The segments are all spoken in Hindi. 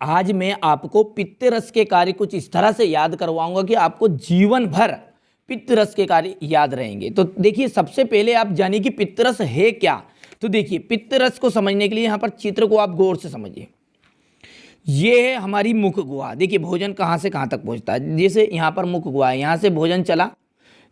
आज मैं आपको पित्त रस के कार्य कुछ इस तरह से याद करवाऊंगा कि आपको जीवन भर पित्त रस के कार्य याद रहेंगे। तो देखिए, सबसे पहले आप जानिए कि पित्त रस है क्या। तो देखिए, पित्त रस को समझने के लिए यहाँ पर चित्र को आप गौर से समझिए। ये है हमारी मुख गुहा। देखिए, भोजन कहाँ से कहाँ तक पहुँचता है। जैसे यहाँ पर मुख गुहा है, यहाँ से भोजन चला,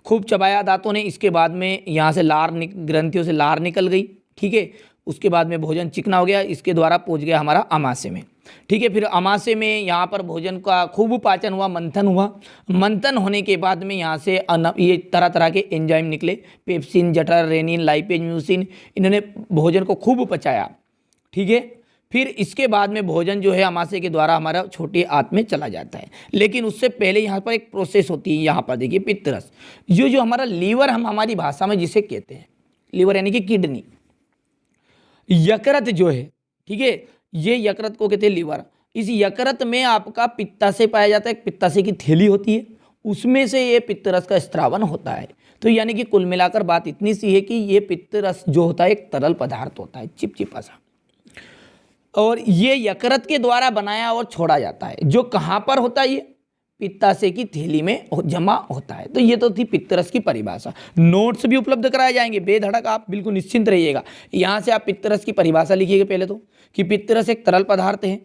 खूब चबाया दांतों ने, इसके बाद में यहाँ से ग्रंथियों से लार निकल गई, ठीक है। उसके बाद में भोजन चिकना हो गया, इसके द्वारा पहुँच गया हमारा आमाशय में, ठीक है। फिर आमाशय में यहाँ पर भोजन का खूब पाचन हुआ, मंथन हुआ। मंथन होने के बाद में यहाँ से ये तरह तरह के एंजाइम निकले, पेप्सिन, जठर, रेनिन, लाइपेज, म्यूसिन, इन्होंने भोजन को खूब पचाया, ठीक है। फिर इसके बाद में भोजन जो है आमाशय के द्वारा हमारा छोटे आंत में चला जाता है। लेकिन उससे पहले यहाँ पर एक प्रोसेस होती है। यहाँ पर देखिए, पित्त रस, जो हमारा लीवर, हम हमारी भाषा में जिसे कहते हैं लीवर यानी कि किडनी, यकृत जो है, ठीक है, ये यकृत को कहते हैं लीवर। इस यकृत में आपका पित्ताशय पाया जाता है, पित्ताशय की थैली होती है, उसमें से ये पित्त रस का स्त्रावन होता है। तो यानी कि कुल मिलाकर बात इतनी सी है कि ये पित्त रस जो होता है एक तरल पदार्थ होता है, चिपचिपा सा, और ये यकृत के द्वारा बनाया और छोड़ा जाता है। जो कहाँ पर होता है, ये पित्ताशय की थैली में जमा होता है। तो ये तो थी पित्त रस की परिभाषा। नोट्स भी उपलब्ध कराए जाएंगे, बेधड़क आप बिल्कुल निश्चिंत रहिएगा। यहाँ से आप पित्त रस की परिभाषा लिखिएगा पहले तो, कि पित्त रस एक तरल पदार्थ है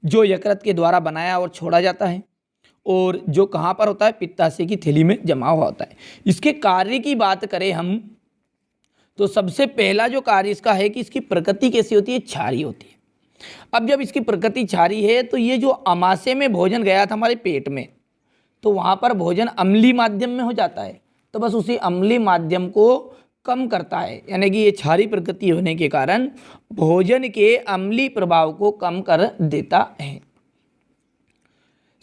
जो यकृत के द्वारा बनाया और छोड़ा जाता है, और जो कहाँ पर होता है, पित्ताशय की थैली में जमा हुआ होता है। इसके कार्य की बात करें हम, तो सबसे पहला जो कार्य इसका है कि इसकी प्रकृति कैसी होती है, क्षारीय होती है। अब जब इसकी प्रकृति क्षारीय है, तो ये जो आमाशय में भोजन गया था हमारे पेट में, तो वहाँ पर भोजन अम्लीय माध्यम में हो जाता है। तो बस उसी अम्लीय माध्यम को कम करता है, यानी कि ये क्षारीय प्रकृति होने के कारण भोजन के अम्लीय प्रभाव को कम कर देता है।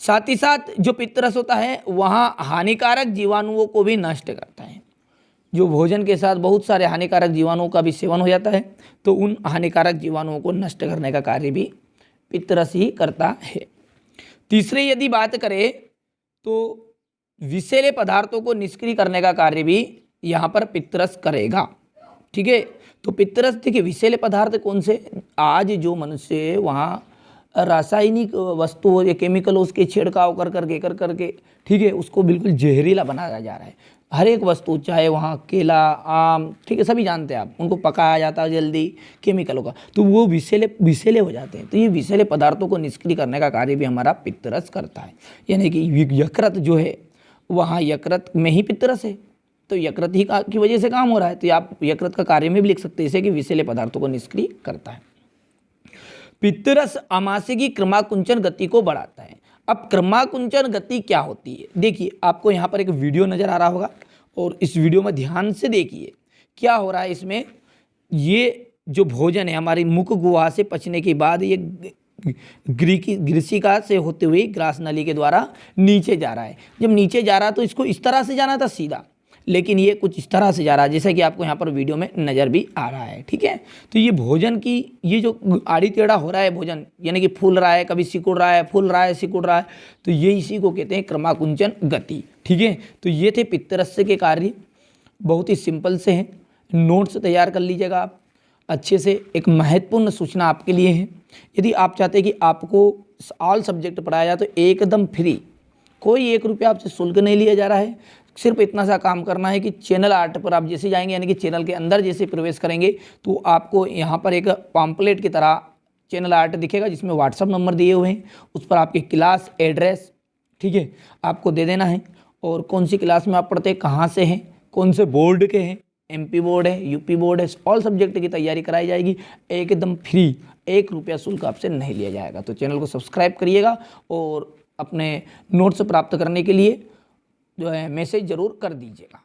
साथ ही साथ जो पित्त रस होता है, वहाँ हानिकारक जीवाणुओं को भी नष्ट करता है। जो भोजन के साथ बहुत सारे हानिकारक जीवाणुओं का भी सेवन हो जाता है, तो उन हानिकारक जीवाणुओं को नष्ट करने का कार्य भी पित्त रस ही करता है। तीसरे यदि बात करें तो विषैले पदार्थों को निष्क्रिय करने का कार्य भी यहाँ पर पित्त रस करेगा, ठीक है। तो पित्त रस, देखिए, विषैले पदार्थ कौन से, आज जो मनुष्य है वहाँ रासायनिक वस्तु या केमिकल उसके छिड़काव कर करके, ठीक है, उसको बिल्कुल जहरीला बनाया जा रहा है। हर एक वस्तु, चाहे वहाँ केला, आम, ठीक है, सभी जानते हैं आप, उनको पकाया जाता है जल्दी केमिकलों का, तो वो विषैले हो जाते हैं। तो ये विषैले पदार्थों को निष्क्रिय करने का कार्य भी हमारा पित्त रस करता है। यानी कि यकृत जो है, वहाँ यकृत में ही पित्त रस है, तो यकृत ही की वजह से काम हो रहा है। तो आप यकृत का कार्य में भी लिख सकते हैं इसे, कि विषैले पदार्थों को निष्क्रिय करता है। पित्त रस आमाशय की क्रमाकुंचन गति को बढ़ाता है। अब क्रमाकुंचन गति क्या होती है, देखिए, आपको यहाँ पर एक वीडियो नजर आ रहा होगा, और इस वीडियो में ध्यान से देखिए क्या हो रहा है इसमें। ये जो भोजन है हमारी मुख गुहा से पचने के बाद, ये ग्रीसिका से होते हुए ग्रास नली के द्वारा नीचे जा रहा है। जब नीचे जा रहा है तो इसको इस तरह से जाना था सीधा, लेकिन ये कुछ इस तरह से जा रहा है, जैसा कि आपको यहाँ पर वीडियो में नज़र भी आ रहा है, ठीक है। तो ये भोजन की ये जो आड़ी टेढ़ा हो रहा है भोजन, यानी कि फूल रहा है, कभी सिकुड़ रहा है, फूल रहा है, सिकुड़ रहा है, तो ये इसी को कहते हैं क्रमाकुंचन गति, ठीक है। तो ये थे पित्त रस के कार्य, बहुत ही सिंपल से हैं। नोट्स तैयार कर लीजिएगा आप अच्छे से। एक महत्वपूर्ण सूचना आपके लिए है, यदि आप चाहते हैं कि आपको ऑल सब्जेक्ट पढ़ाया जाए तो एकदम फ्री, कोई 1 रुपया आपसे शुल्क नहीं लिया जा रहा है। सिर्फ इतना सा काम करना है कि चैनल आर्ट पर आप जैसे जाएंगे, यानी कि चैनल के अंदर जैसे प्रवेश करेंगे, तो आपको यहाँ पर एक पम्पलेट की तरह चैनल आर्ट दिखेगा, जिसमें व्हाट्सअप नंबर दिए हुए हैं। उस पर आपकी क्लास एड्रेस, ठीक है, आपको दे देना है, और कौन सी क्लास में आप पढ़ते हैं, कहाँ से हैं, कौन से बोर्ड के हैं, MP बोर्ड है, UP बोर्ड है, ऑल सब्जेक्ट की तैयारी कराई जाएगी एकदम फ्री, 1 रुपया शुल्क आपसे नहीं लिया जाएगा। तो चैनल को सब्सक्राइब करिएगा, और अपने नोट्स प्राप्त करने के लिए जो है मैसेज ज़रूर कर दीजिएगा।